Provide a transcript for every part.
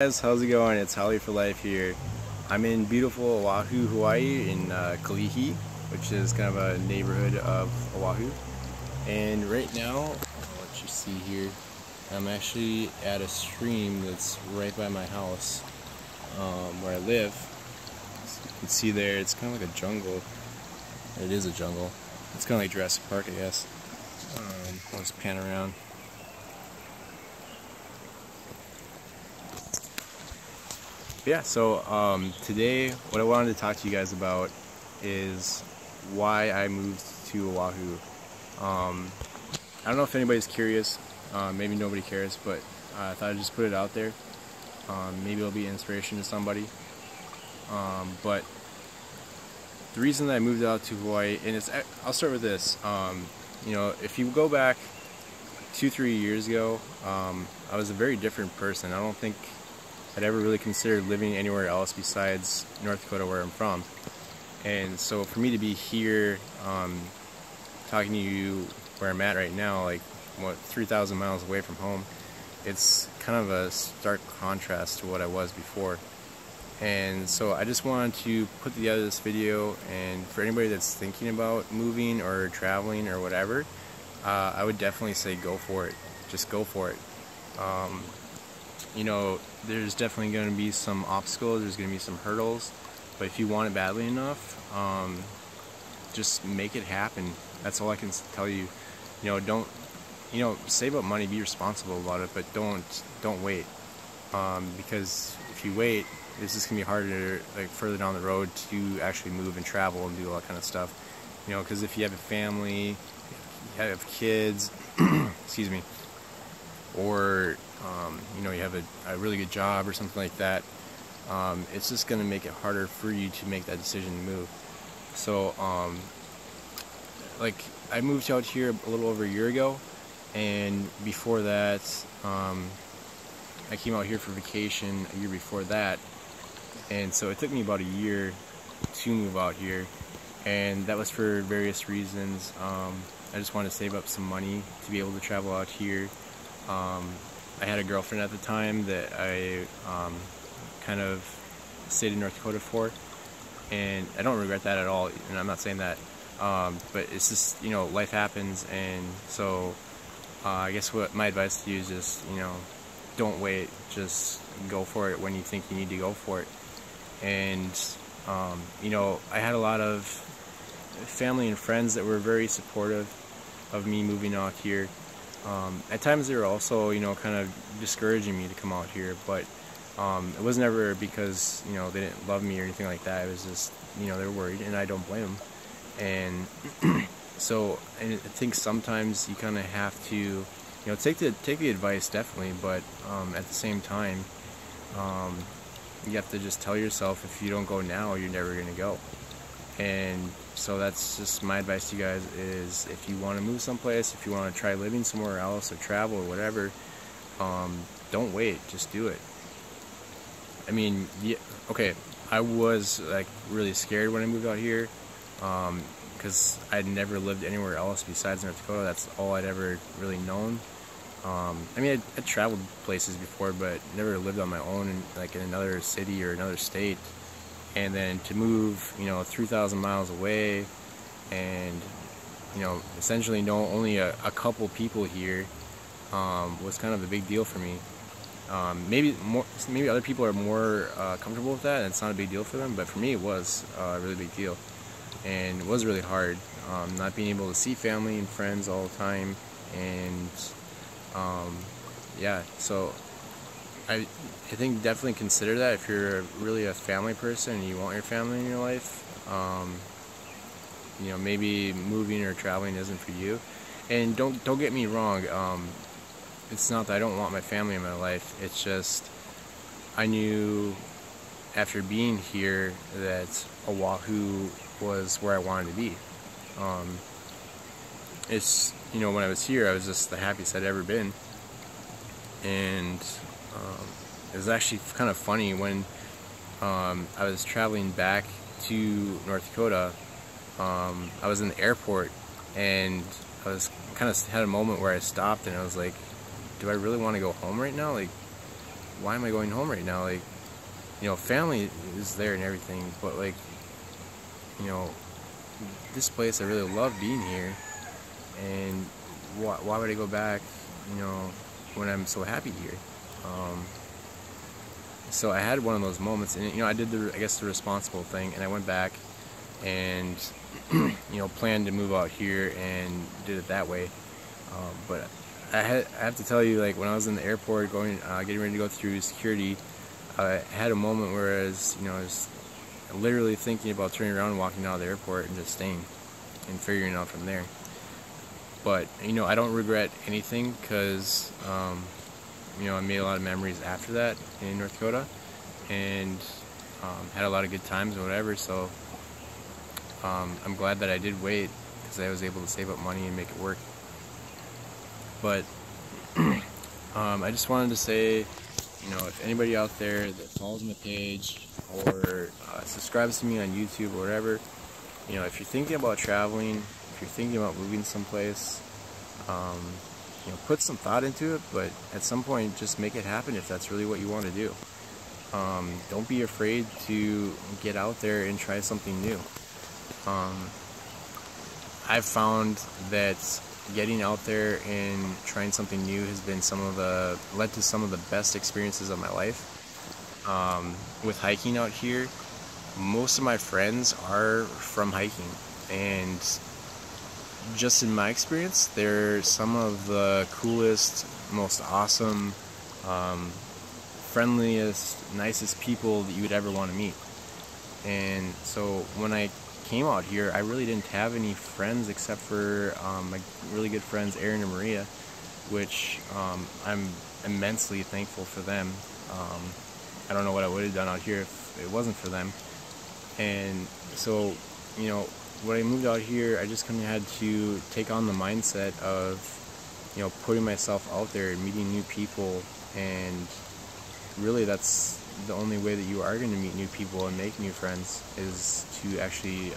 Guys, how's it going? It's Holly for Life here. I'm in beautiful Oahu, Hawaii in Kalihi, which is kind of a neighborhood of Oahu. And right now, I'll let you see here, I'm actually at a stream that's right by my house where I live. So you can see there, it's kind of like a jungle. It is a jungle. It's kind of like Jurassic Park, I guess. I'll just pan around. Yeah, so today what I wanted to talk to you guys about is why I moved to Oahu. I don't know if anybody's curious, maybe nobody cares, but I thought I'd just put it out there. Maybe it'll be inspiration to somebody. But the reason that I moved out to Hawaii, and I'll start with this. You know, if you go back 2-3 years ago, I was a very different person. I don't think I'd ever really considered living anywhere else besides North Dakota, where I'm from. And so for me to be here, talking to you where I'm at right now, like, what, 3,000 miles away from home, it's kind of a stark contrast to what I was before. And so I just wanted to put together this video, and for anybody that's thinking about moving or traveling or whatever, I would definitely say go for it. Just go for it. You know, there's definitely going to be some obstacles, there's going to be some hurdles, but if you want it badly enough, just make it happen. That's all I can tell you. You know, save up money, be responsible about it, but don't wait, because if you wait, it's just going to be harder, like, further down the road to actually move and travel and do all that kind of stuff. You know, because if you have a family, you have kids, excuse me, or you know, you have a really good job or something like that, it's just going to make it harder for you to make that decision to move. So like, I moved out here a little over a year ago, and before that I came out here for vacation a year before that, and so it took me about a year to move out here, and that was for various reasons. I just wanted to save up some money to be able to travel out here. I had a girlfriend at the time that I kind of stayed in North Dakota for, and I don't regret that at all, and I'm not saying that, but it's just, you know, life happens, and so I guess what my advice to you is just, you know, don't wait, just go for it when you think you need to go for it. And you know, I had a lot of family and friends that were very supportive of me moving out here. At times they were also, you know, kind of discouraging me to come out here, but it was never because, you know, they didn't love me or anything like that. It was just, you know, they were worried, and I don't blame them. And so, and I think sometimes you kind of have to, you know, take the advice, definitely, but at the same time, you have to just tell yourself, if you don't go now, you're never going to go. And so that's just my advice to you guys, is if you want to move someplace, if you want to try living somewhere else or travel or whatever, don't wait, just do it. I mean, yeah, okay, I was like really scared when I moved out here, because I'd never lived anywhere else besides North Dakota. That's all I'd ever really known. I mean, I'd traveled places before, but never lived on my own in another city or another state. And then to move, you know, 3,000 miles away, and, you know, essentially know only a couple people here, was kind of a big deal for me. Maybe other people are more comfortable with that, and it's not a big deal for them, but for me it was a really big deal, and it was really hard, not being able to see family and friends all the time, and yeah, so I think definitely consider that if you're really a family person and you want your family in your life. You know, maybe moving or traveling isn't for you. And don't get me wrong, it's not that I don't want my family in my life, it's just I knew after being here that Oahu was where I wanted to be. It's, you know, when I was here, I was just the happiest I'd ever been. And it was actually kind of funny when I was traveling back to North Dakota. I was in the airport, and I was kind of had a moment where I stopped, and I was like, do I really want to go home right now? Like, why am I going home right now? Like, you know, family is there and everything, but like, you know, this place, I really love being here, and why would I go back, you know, when I'm so happy here? So I had one of those moments, and you know, I did I guess the responsible thing, and I went back and you know, planned to move out here and did it that way. But I have to tell you, like, when I was in the airport getting ready to go through security, I had a moment where I was, you know, I was literally thinking about turning around and walking out of the airport and just staying and figuring it out from there. But you know, I don't regret anything, because you know, I made a lot of memories after that in North Dakota, and had a lot of good times and whatever. So I'm glad that I did wait, because I was able to save up money and make it work. But I just wanted to say, you know, if anybody out there that follows my page or subscribes to me on YouTube or whatever, you know, if you're thinking about traveling, if you're thinking about moving someplace, you know, put some thought into it, but at some point just make it happen if that's really what you want to do. Don't be afraid to get out there and try something new. I've found that getting out there and trying something new has been led to some of the best experiences of my life. With hiking out here, most of my friends are from hiking, and just in my experience, they're some of the coolest, most awesome, friendliest, nicest people that you would ever want to meet. And so when I came out here, I really didn't have any friends except for my really good friends Aaron and Maria, which I'm immensely thankful for them. I don't know what I would have done out here if it wasn't for them. And so, you know, when I moved out here, I just kind of had to take on the mindset of, you know, putting myself out there and meeting new people. And really, that's the only way that you are going to meet new people and make new friends, is to actually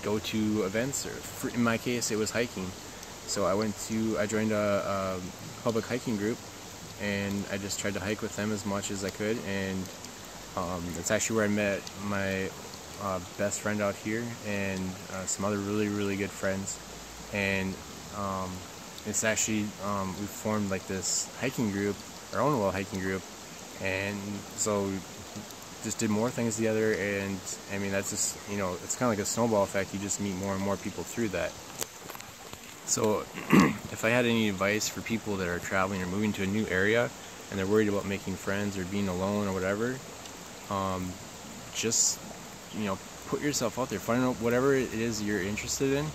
go to events, or in my case it was hiking. So I joined a public hiking group, and I just tried to hike with them as much as I could, and it's actually where I met my best friend out here, and some other really good friends. And it's actually we formed like this hiking group, our own little hiking group, and so we just did more things together. And I mean, that's just, you know, it's kind of like a snowball effect. You just meet more and more people through that. So if I had any advice for people that are traveling or moving to a new area and they're worried about making friends or being alone or whatever, just, you know, put yourself out there. Find out whatever it is you're interested in,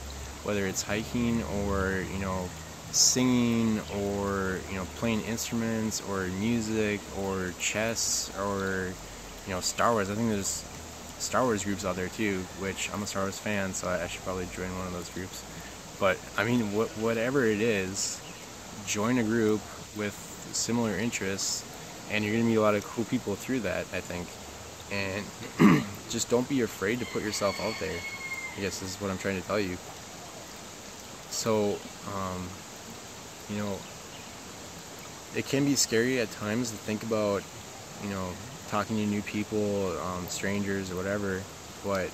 whether it's hiking or, you know, singing or, you know, playing instruments or music or chess or, you know, Star Wars. I think there's Star Wars groups out there too, which I'm a Star Wars fan, so I should probably join one of those groups. But I mean, whatever it is, join a group with similar interests, and you're gonna meet a lot of cool people through that, I think. And just don't be afraid to put yourself out there, I guess is what I'm trying to tell you. So, you know, it can be scary at times to think about, you know, talking to new people, strangers or whatever, but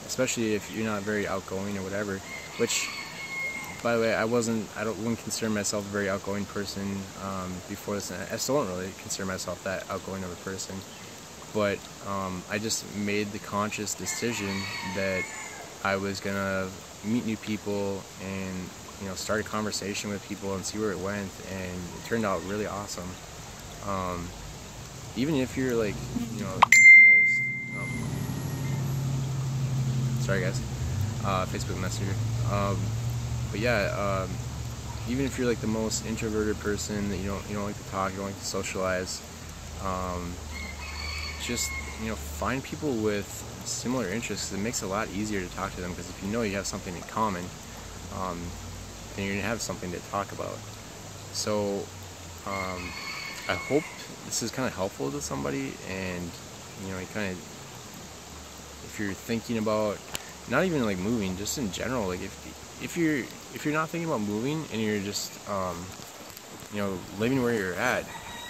especially if you're not very outgoing or whatever, which, by the way, I wouldn't consider myself a very outgoing person before this, and I still don't really consider myself that outgoing of a person, but I just made the conscious decision that I was gonna meet new people and, you know, start a conversation with people and see where it went, and it turned out really awesome. Even if you're like, you know, the most, sorry guys, Facebook Messenger. But yeah, even if you're like the most introverted person, that you don't like to talk, you don't like to socialize, just, you know, find people with similar interests. It makes it a lot easier to talk to them, because if you know you have something in common, then you're gonna have something to talk about. So I hope this is kind of helpful to somebody, and, you know, you kind of, if you're thinking about not even like moving, just in general, like if you're not thinking about moving and you're just you living where you're at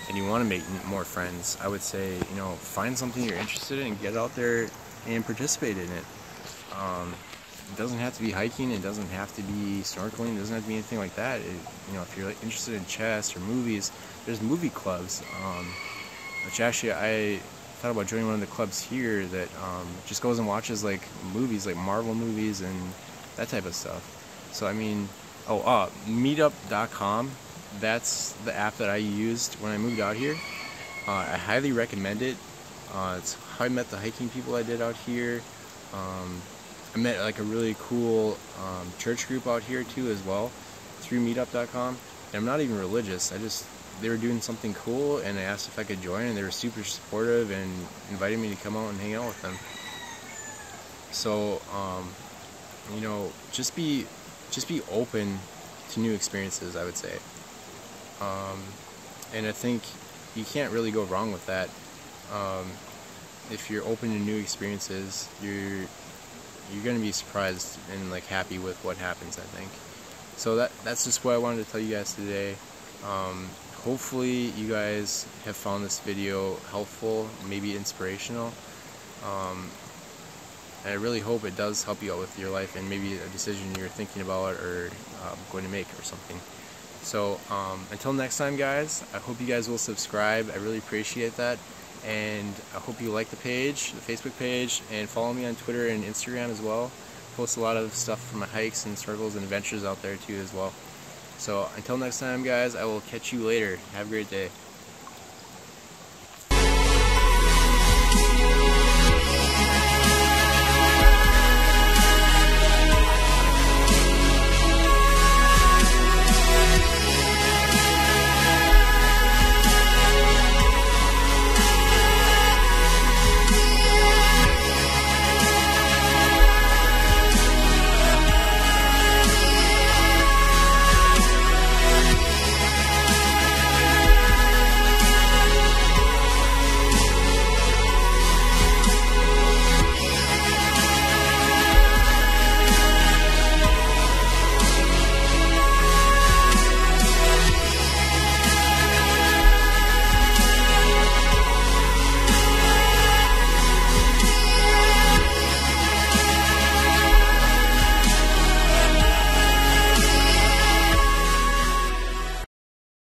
and you want to make more friends, I would say, find something you're interested in and get out there and participate in it. It doesn't have to be hiking, it doesn't have to be snorkeling, it doesn't have to be anything like that. If you're interested in chess or movies, there's movie clubs, which actually I thought about joining one of the clubs here that just goes and watches like movies, like Marvel movies and that type of stuff. So I mean, meetup.com, that's the app that I used when I moved out here. I highly recommend it. It's how I met the hiking people I did out here. I met like a really cool church group out here too as well through meetup.com. And I'm not even religious, they were doing something cool and I asked if I could join, and they were super supportive and invited me to come out and hang out with them. So just be open to new experiences, I would say. And I think you can't really go wrong with that. If you're open to new experiences, you're going to be surprised and like happy with what happens, I think. So that's just what I wanted to tell you guys today. Hopefully you guys have found this video helpful, maybe inspirational. And I really hope it does help you out with your life and maybe a decision you're thinking about or going to make or something. So until next time, guys, I hope you guys will subscribe. I really appreciate that. And I hope you like the page, the Facebook page, and follow me on Twitter and Instagram as well. Post a lot of stuff from my hikes and circles and adventures out there too as well. So until next time, guys, I will catch you later. Have a great day.